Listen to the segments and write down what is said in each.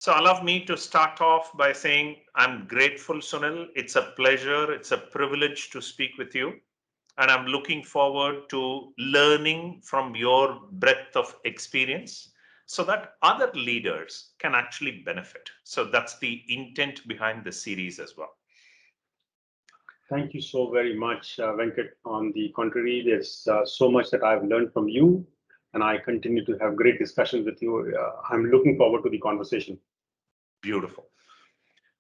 So allow me to start off by saying I'm grateful, Sunil. It's a pleasure, it's a privilege to speak with you. And I'm looking forward to learning from your breadth of experience so that other leaders can actually benefit. So that's the intent behind the series as well. Thank you so very much, Venkat. On the contrary, there's so much that I've learned from you, and I continue to have great discussions with you. I'm looking forward to the conversation. Beautiful.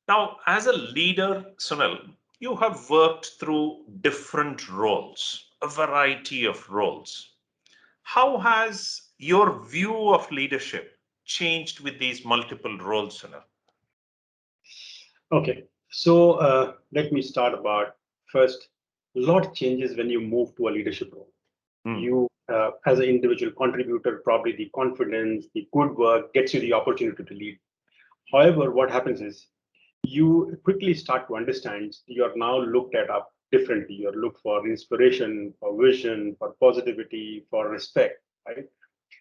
Now, as a leader, Sunil, you have worked through different roles, a variety of roles. How has your view of leadership changed with these multiple roles, Sunil? Okay, so let me start about first. A lot changes when you move to a leadership role. Hmm. You, as an individual contributor, probably the confidence, the good work gets you the opportunity to lead. However, what happens is you quickly start to understand you're now looked at up differently. You're looked for inspiration, for vision, for positivity, for respect, right?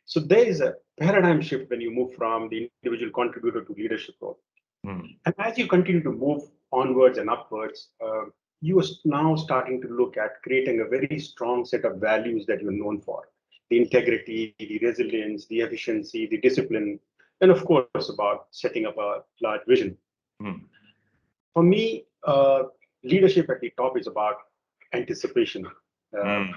So there is a paradigm shift when you move from the individual contributor to leadership role. Hmm. And as you continue to move onwards and upwards, you are now starting to look at creating a very strong set of values that you're known for: the integrity, the resilience, the efficiency, the discipline, and of course, about setting up a large vision. Hmm. For me, leadership at the top is about anticipation. Uh, Hmm.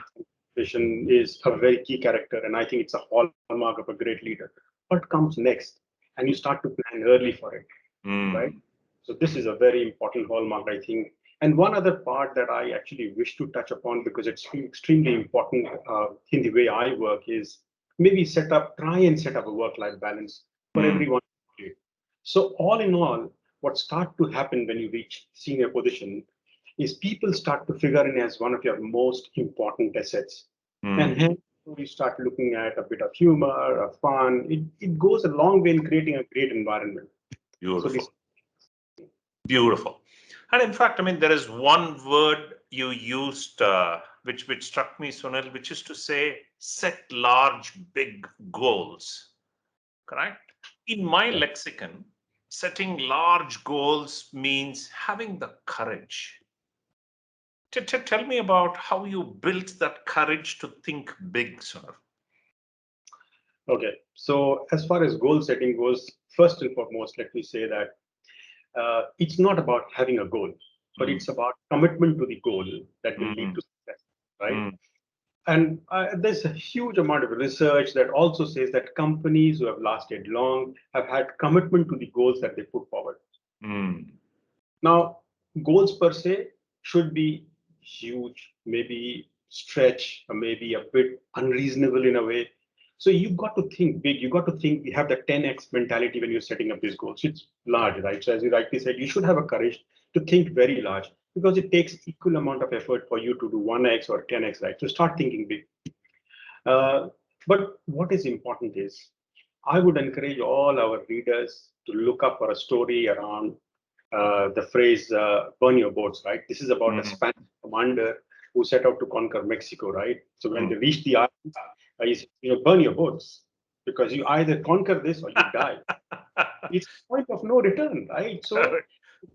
Anticipation is a very key character, and I think it's a hallmark of a great leader. What comes next? And you start to plan early for it, right? Hmm. So this is a very important hallmark, I think. And one other part that I actually wish to touch upon because it's extremely important in the way I work is maybe try and set up a work-life balance for Hmm. everyone. So all in all, what start to happen when you reach senior position is people start to figure in as one of your most important assets. And Hmm. hence you start looking at a bit of humor, of fun. It goes a long way in creating a great environment. So this. Beautiful. Beautiful. And in fact, I mean, there is one word you used which struck me, Sunil, which is to say set large, big goals. Correct? In my lexicon, setting large goals means having the courage. Tell me about how you built that courage to think big, Sunil. Okay, so as far as goal setting goes, first and foremost, let me say that it's not about having a goal, but Mm, it's about commitment to the goal that will lead mm, to success, right? mm, And there's a huge amount of research that also says that companies who have lasted long have had commitment to the goals that they put forward. mm, Now, goals per se should be huge, maybe stretch, or maybe a bit unreasonable in a way. So you've got to think big. You've got to think, you have the 10x mentality when you're setting up these goals. It's large, right? So as you rightly said, you should have a courage to think very large because it takes equal amount of effort for you to do 1x or 10x, right? So start thinking big. Uh, but what is important is I would encourage all our readers to look up for a story around the phrase burn your boats, right? This is about a mm, Spanish commander who set out to conquer Mexico, right? So when mm. they reached the island, he said, burn your boats because you either conquer this or you die. It's a point of no return, right? So Correct.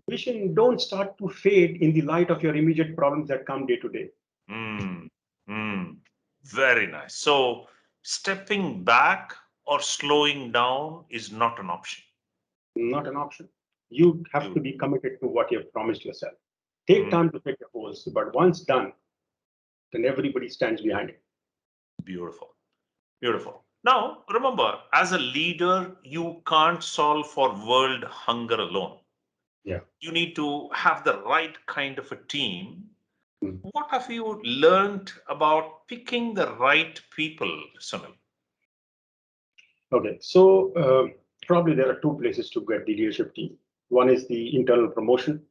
vision don't start to fade in the light of your immediate problems that come day to day. Mm, mm. Very nice. So, stepping back or slowing down is not an option. Not an option. You have to You, be committed to what you have promised yourself. Take mm, time to set your goals, but once done, then everybody stands behind it. beautiful. Beautiful. Now, remember, as a leader, you can't solve for world hunger alone. Yeah. You need to have the right kind of a team. Mm. What have you learned about picking the right people, Sunil? Okay. So probably there are two places to get the leadership team. One is the internal promotion,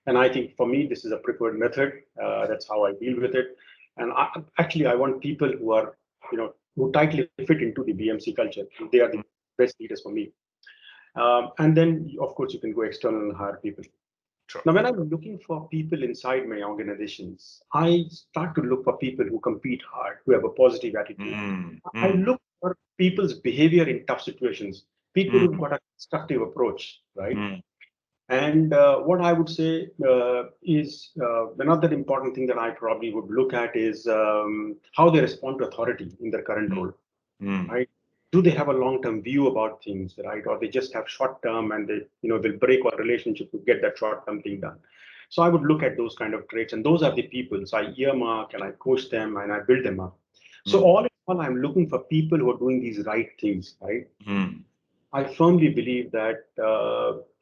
and I think for me this is a preferred method. That's how I deal with it. And actually, I want people who are, who tightly fit into the BMC culture. They are the Mm, best leaders for me. And then, of course, you can go external and hire people. sure. Now, when I'm looking for people inside my organizations, I start to look for people who compete hard, who have a positive attitude. Mm, I mm, look for people's behavior in tough situations. people who've got a constructive approach, right? Mm. And what I would say is another important thing that I probably would look at is how they respond to authority in their current role, Mm. right? Do they have a long-term view about things, right? Or they just have short-term and they, they'll break our relationship to get that short-term thing done. So I would look at those kind of traits, and those are the people. So I earmark and I coach them and I build them up. So Mm. all in all, I'm looking for people who are doing these right things, right? Mm. I firmly believe that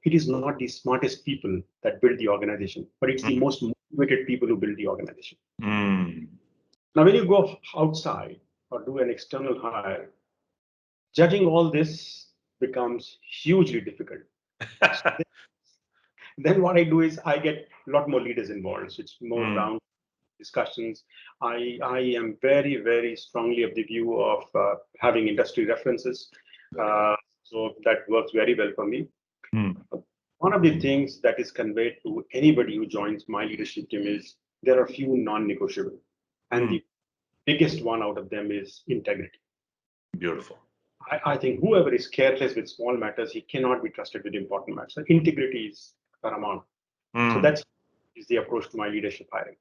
it is not the smartest people that build the organization, but it's the most motivated people who build the organization. Mm. Now, when you go outside or do an external hire, judging all this becomes hugely difficult. Then what I do is I get a lot more leaders involved. So it's more Mm. round discussions. I am very, very strongly of the view of having industry references. Very good. So that works very well for me. Mm. One of the things that is conveyed to anybody who joins my leadership team is there are a few non-negotiable. And Mm. the biggest one out of them is integrity. Beautiful. I think whoever is careless with small matters, he cannot be trusted with important matters. So integrity is paramount. So Mm. that's is the approach to my leadership hiring.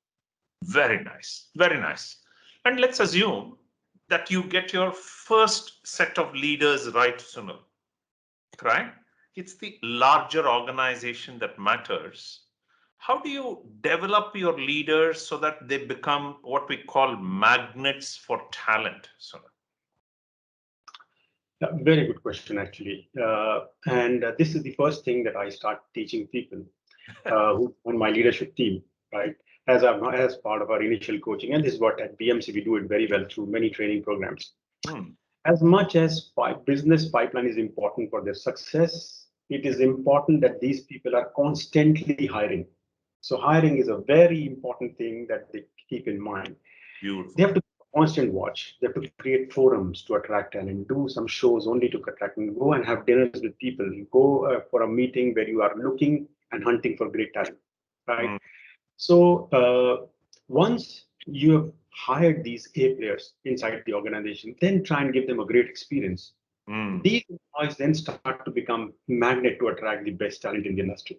Very nice. Very nice. And let's assume that you get your first set of leaders right, Sunil, right? It's the larger organization that matters. How do you develop your leaders so that they become what we call magnets for talent, Sunil? Yeah, very good question, actually. And this is the first thing that I start teaching people who on my leadership team, right? As part of our initial coaching, and this is what at BMC we do it very well through many training programs. Hmm. As much as business pipeline is important for their success, it is important that these people are constantly hiring. So hiring is a very important thing that they keep in mind. They Beautiful. have to constant watch. They have to create forums to attract talent, do some shows only to attract and go and have dinners with people, go for a meeting where you are looking and hunting for great talent, right? Hmm. So once you have hired these A players inside the organization, then try and give them a great experience. Hmm. These employees then start to become magnet to attract the best talent in the industry.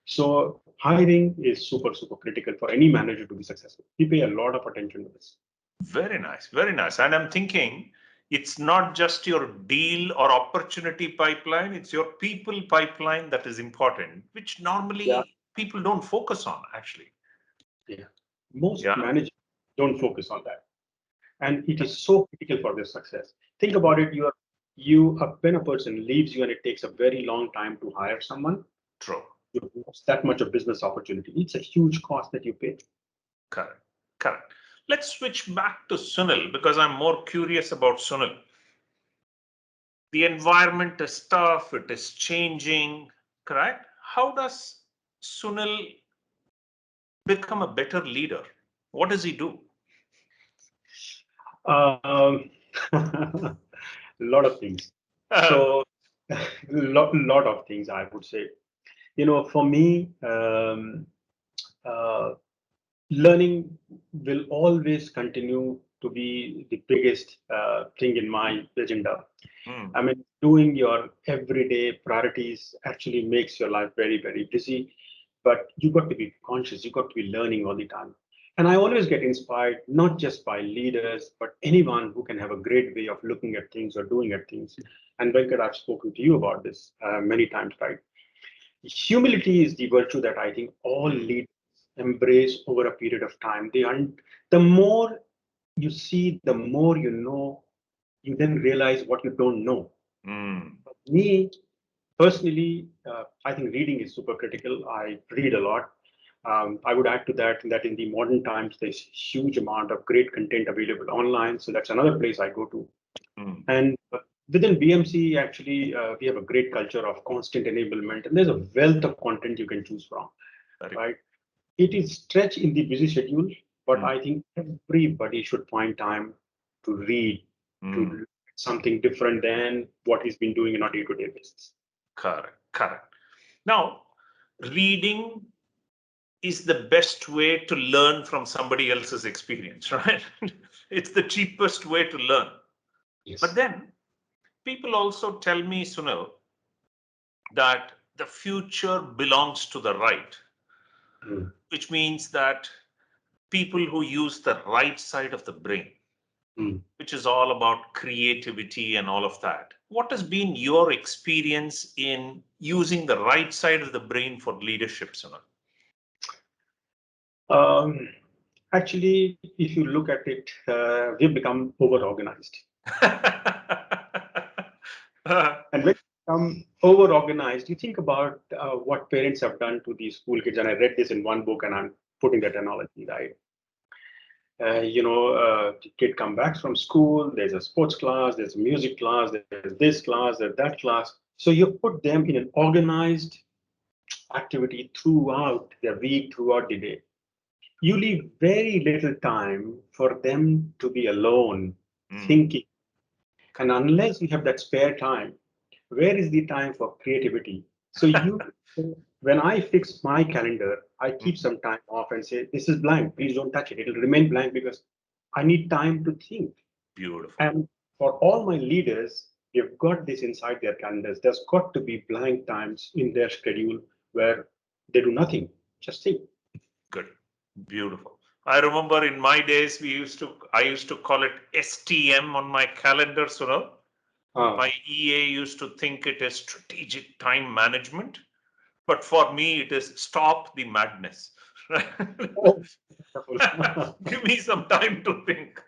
So hiring is super, super critical for any manager to be successful. We pay a lot of attention to this. Very nice. Very nice. And I'm thinking it's not just your deal or opportunity pipeline, it's your people pipeline that is important, which Yeah, normally people don't focus on, actually. yeah. Most Yeah. managers don't focus on that, and it is so critical for their success. Think about it. When a person leaves you and it takes a very long time to hire someone, True. you lose that much of business opportunity. It's a huge cost that you pay. Correct. Correct. Let's switch back to Sunil because I'm more curious about Sunil. The environment is tough, it is changing, correct? How does Sunil become a better leader? What does he do? Um, a lot of things. So, lot of things I would say. For me, uh, learning will always continue to be the biggest thing in my agenda. Hmm. I mean, doing your everyday priorities actually makes your life very, very busy, but you got to be conscious, you got to be learning all the time. And I always get inspired, not just by leaders, but anyone who can have a great way of looking at things or doing at things. And Venkat, I've spoken to you about this many times, right? Humility is the virtue that I think all leaders embrace over a period of time. The more you see, the more you know, you then realize what you don't know. Hmm. Me, personally, I think reading is super critical. I read a lot. I would add to that in the modern times, there's huge amount of great content available online. So that's another place I go to. Hmm. And within BMC, actually, we have a great culture of constant enablement, and there's a wealth of content you can choose from, Very good. right? It is stretched in the busy schedule, but Hmm. I think everybody should find time to read, to Hmm. learn something different than what he's been doing on a day-to-day basis. Correct. Correct. Now, reading is the best way to learn from somebody else's experience, right? It's the cheapest way to learn. But Yes. then people also tell me, Sunil, that the future belongs to the right, Mm. which means that people who use the right side of the brain, Mm. which is all about creativity and all of that. What has been your experience in using the right side of the brain for leadership, Sunil? Um, Actually, if you look at it, we've become over-organized. And when you become over-organized, you think about what parents have done to these school kids. And I read this in one book, and I'm putting that analogy, right? The kid come back from school, there's a sports class, there's a music class, there's this class, there's that class. So you put them in an organized activity throughout the week, throughout the day. You leave very little time for them to be alone, Mm, thinking. And unless you have that spare time, where is the time for creativity? So when I fix my calendar, I keep mm, some time off and say, this is blank, please don't touch it. It'll remain blank because I need time to think. beautiful. And for all my leaders, they've got this inside their calendars. There's got to be blank times in their schedule where they do nothing, just think. Good. Beautiful. I remember in my days, I used to call it STM on my calendar, Sunil. Ah, My EA used to think it is strategic time management, but for me, it is stop the madness. oh, wonderful. Give me some time to think.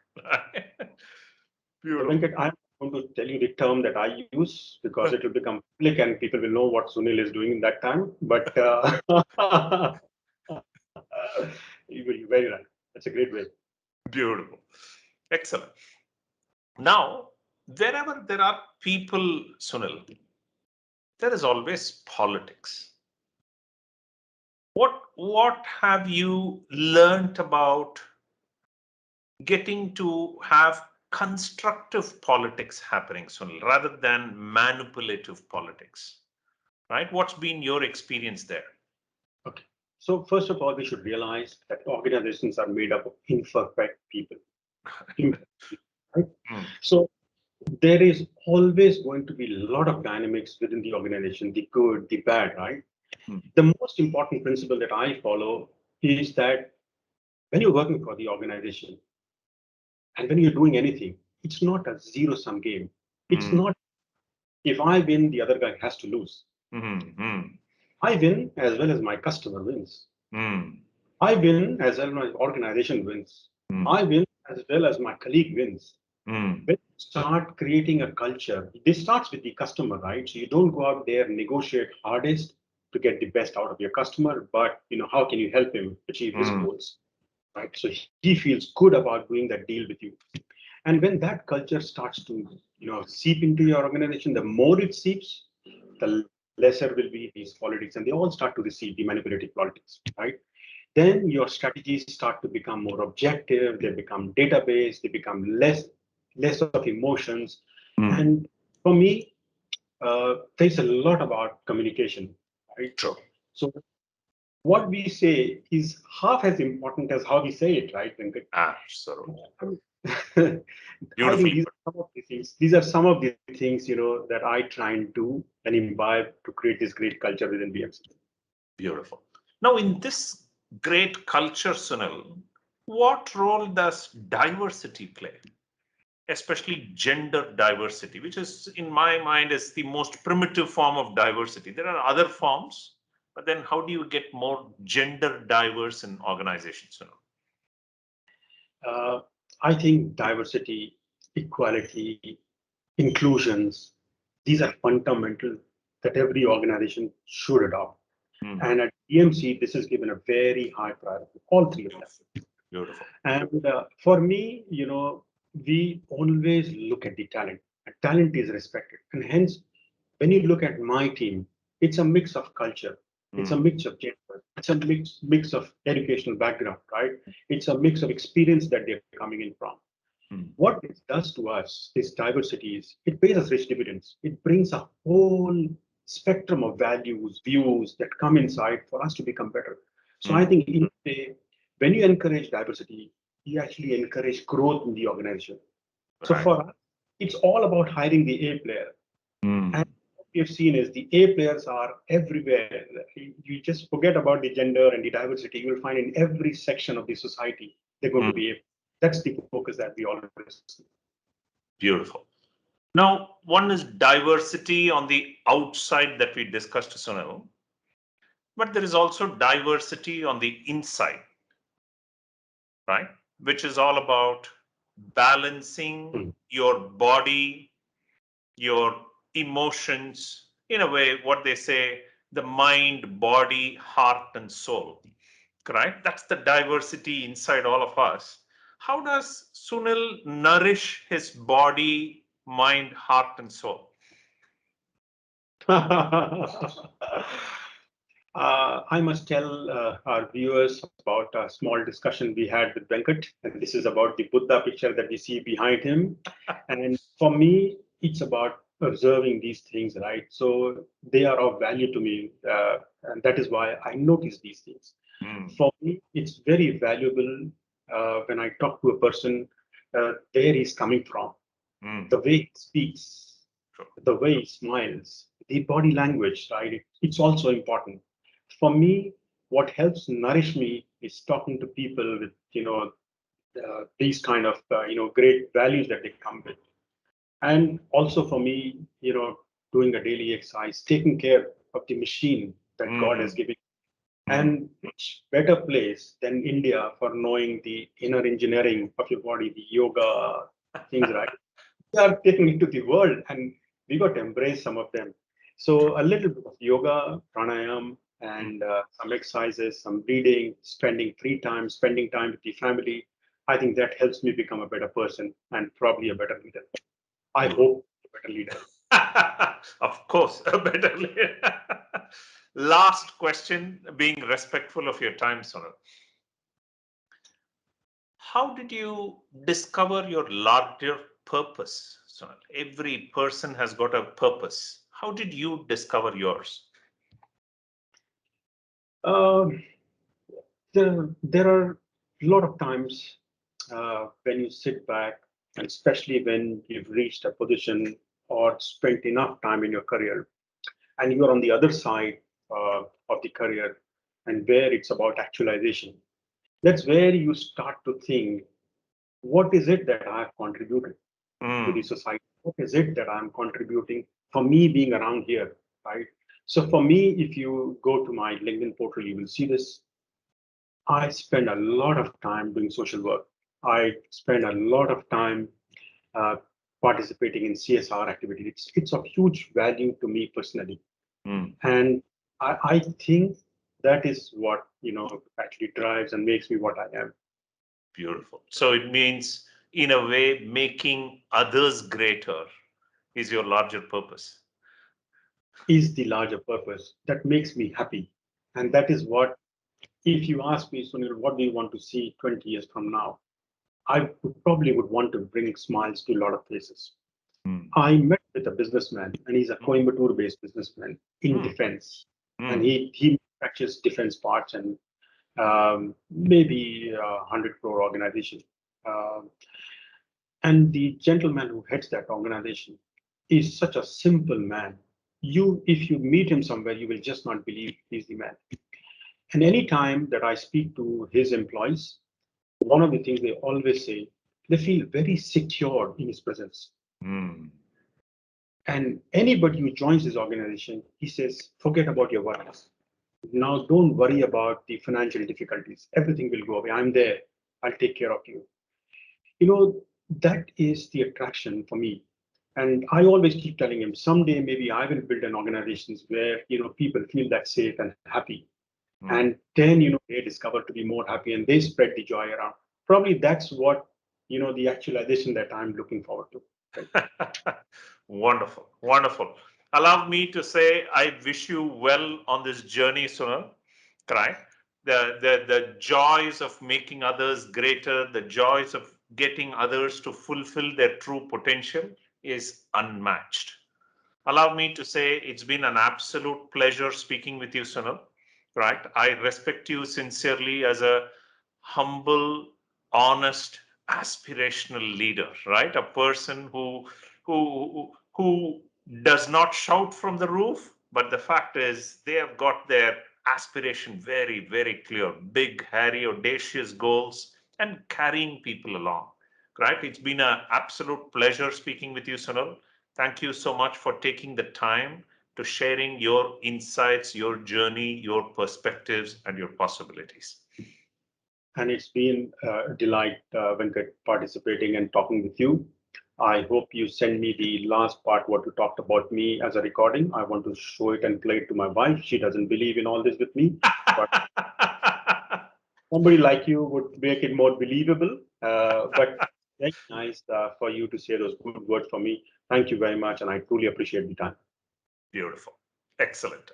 So Beautiful. Venkat, I'm going to tell you the term that I use because it will become public and people will know what Sunil is doing in that time. But you're very right. That's a great way. Beautiful. Excellent. Now, wherever there are people, Sunil, there is always politics. What have you learned about getting to have constructive politics happening, Sunil, rather than manipulative politics? Right? What's been your experience there? Okay. So first of all, we should realize that organizations are made up of imperfect people. Imperfect, right? Mm, So there is always going to be a lot of dynamics within the organization, the good, the bad, right? mm, The most important principle that I follow is that when you're working for the organization, and when you're doing anything, it's not a zero sum game. It's mm, not if I win, the other guy has to lose. mm, mm, I win as well as my customer wins. mm, I win as well as my organization wins. mm, I win as well as my colleague wins. mm, When you start creating a culture, this starts with the customer, right? So you don't go out there and negotiate hardest to get the best out of your customer, but how can you help him achieve his mm, goals, right? So he feels good about doing that deal with you. And when that culture starts to, seep into your organization, the more it seeps, the lesser will be these politics, and they all start to receive the manipulative politics, right? Then your strategies start to become more objective. They become database. They become less of emotions. mm. And for me, there's a lot about communication, right? True. So what we say is half as important as how we say it, right, Venkat? Absolutely. I think Beautifully these put. are some of the things. These are some of the things that I try and do and imbibe to create this great culture within BMC. Beautiful. Now, in this great culture, Sunil, what role does diversity play? Especially gender diversity, which is, in my mind, is the most primitive form of diversity. There are other forms, but then how do you get more gender diverse in organizations? Uh, I think diversity, equality, inclusions, these are fundamental that every organization should adopt. Mm, And at BMC, this is given a very high priority, all three of them. beautiful. Beautiful. And for me, we always look at the talent. And talent is respected. And hence, when you look at my team, it's a mix of culture. It's a Mm, mix of gender. It's a mix of educational background, right? It's a mix of experience that they're coming in from. mm, What this does to us, this diversity, is it pays us rich dividends. It brings a whole spectrum of values, views that come inside for us to become better. So I mm. think in a way, when you encourage diversity, you actually encourage growth in the organization. So Right. for us, it's all about hiring the A player. And Mm, we've seen is the A players are everywhere. You just forget about the gender and the diversity. You will find in every section of the society, they're going to Mm, be A. That's the focus that we always see. beautiful. Now, one is diversity on the outside that we discussed, Sunil, but there is also diversity on the inside, right? Which is all about balancing Mm. your body, your emotions, in a way, what they say, the mind, body, heart, and soul, right? That's the diversity inside all of us. How does Sunil nourish his body, mind, heart, and soul? I must tell our viewers about a small discussion we had with Venkat, and this is about the Buddha picture that we see behind him. And for me, it's about observing these things, right? So they are of value to me, and that is why I notice these things. Mm, For me, it's very valuable when I talk to a person where he's coming from, mm, the way he speaks, sure. the way he smiles, the body language, right? It's also important. For me, what helps nourish me is talking to people with, these kind of, great values that they come with. And also for me, doing a daily exercise, taking care of the machine that God has Mm, given. mm. And which better place than India for knowing the inner engineering of your body, the yoga things, right? They are taking it to the world, and we got to embrace some of them. True. So a little bit of yoga, pranayam, Mm. and some exercises, some reading, spending free time, spending time with the family. I think that helps me become a better person and probably a better leader. I Beautiful. hope a better leader. Of course, a better later. Last question, being respectful of your time, Sonal. How did you discover your larger purpose, Sonal? Every person has got a purpose. How did you discover yours? Um there are a lot of times when you sit back, and especially when you've reached a position or spent enough time in your career, and you're on the other side of the career, and where it's about actualization. That's where you start to think, what is it that I've contributed to the Mm, society? What is it that I'm contributing for me being around here, right? So for me, if you go to my LinkedIn portal, you will see this. I spend a lot of time doing social work. I spend a lot of time uh, participating in CSR activities. It's of huge value to me personally. mm, And I think that is what, actually drives and makes me what I am. beautiful. So it means, in a way, making others greater is your larger purpose. Is the larger purpose that makes me happy. And that is what, if you ask me, Sunil, what do you want to see 20 years from now? I probably would want to bring smiles to a lot of places. Mm, I met with a businessman, and he's a Coimbatore-based businessman in mm, defense, and mm, he manufactures defense parts and maybe 100 crore organization. Um and the gentleman who heads that organization is such a simple man. If you meet him somewhere, you will just not believe he's the man. And any time that I speak to his employees, one of the things they always say, they feel very secure in his presence. mm. And anybody who joins this organization, he says, forget about your worries. Now don't worry about the financial difficulties. Everything will go away. I'm there. I'll take care of you. You know, that is the attraction for me. And I always keep telling him, someday maybe I will build an organization where, people feel that safe and happy. Mm. And then, they discover to be more happy and they spread the joy around. Probably that's what, the actualization that I'm looking forward to. Right? Wonderful, wonderful. Allow me to say I wish you well on this journey, Sunil. Right? The joys of making others greater, the joys of getting others to fulfill their true potential is unmatched. Allow me to say it's been an absolute pleasure speaking with you, Sunil. Right? I respect you sincerely as a humble, honest, aspirational leader. Right? A person who does not shout from the roof, but the fact is they have got their aspiration very, very clear, big, hairy, audacious goals and carrying people along. Right? It's been an absolute pleasure speaking with you, Sunil. Thank you so much for taking the time to sharing your insights, your journey, your perspectives, and your possibilities. And it's been a delight, Venkat, participating and talking with you. I hope you send me the last part, what you talked about me as a recording. I want to show it and play it to my wife. She doesn't believe in all this with me, but somebody like you would make it more believable. But very nice for you to say those good words for me. Thank you very much, and I truly appreciate the time. Beautiful. Excellent.